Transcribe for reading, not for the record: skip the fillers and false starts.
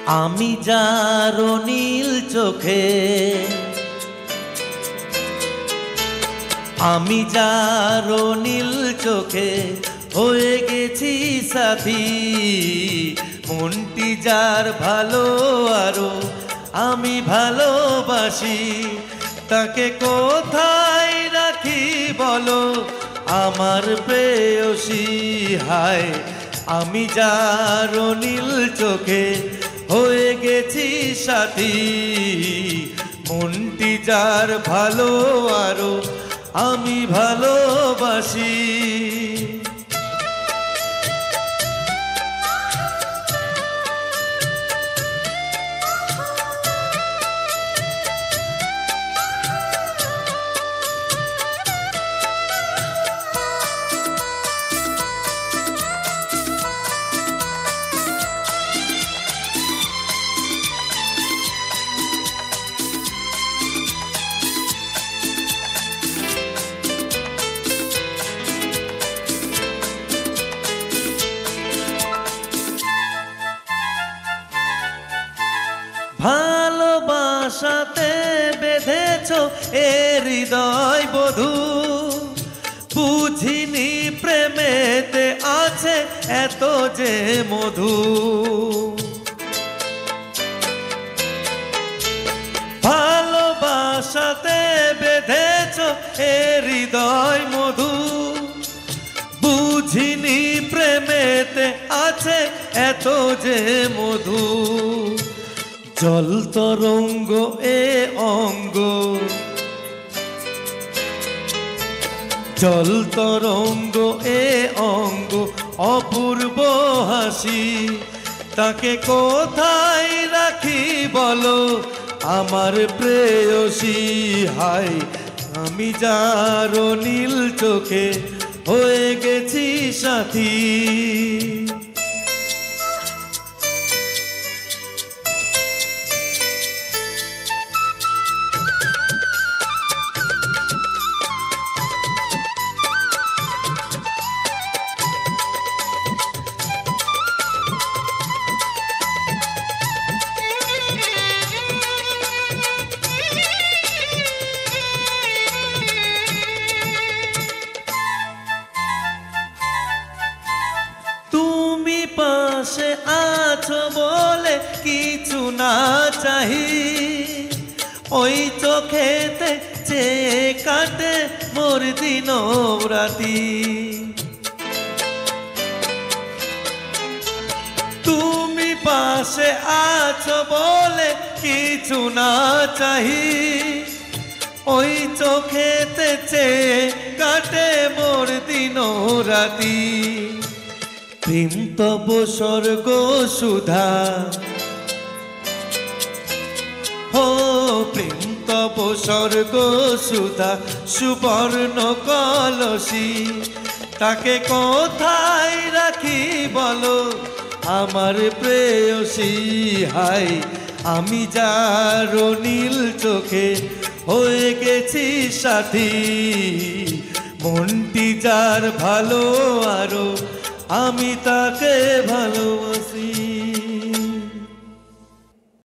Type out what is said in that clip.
আমি যারো নীল চোখে, আমি যারো নীল চোখে হয়ে গেছি সাথী। মনটি যার ভালো আরো আমি ভালোবাসি, তাকে কোথায় রাখি বলো আমার প্রেয়সী। হায় আমি যারো নীল চোখে হয়ে গেছি সাথী। মনটি যার ভালো আরো আমি ভালোবাসি। ভালোবাসাতে বেঁধেছ এ হৃদয় বধূ, বুঝিনি প্রেমেতে আছে এত যে মধু। ভালোবাসাতে বেঁধেছ এ হৃদয় মধু, বুঝিনি প্রেমেতে আছে এত যে মধু। জল তরঙ্গ এ অঙ্গ, জল তরঙ্গ এ অঙ্গ অপূর্ব হাসি, তাকে কোথায় রাখি বলো আমার প্রেয়সী। হায় আমি যারো নীল চোখে হয়ে গেছি সাথী। পাশে আছো বলে কিছু না চাহি, ওই চোখেতে চেয়ে কাটে মোর দিন রাতি। তুমি পাশে আছো বলে কিছু না চাহি, ওই চোখেতে চেয়ে কাটে মোর দিন রাতি। প্রেম তব স্বর্গ সুধা, হো প্রেম তব স্বর্গ সুধা সুবর্ণ কলসী, তাকে কোথায় রাখি বলো আমার প্রেয়সী। হায় আমি যারো নীল চোখে হয়ে গেছি সাথী। মনটি যার ভালো আরো আমি তাকে ভালোবাসি।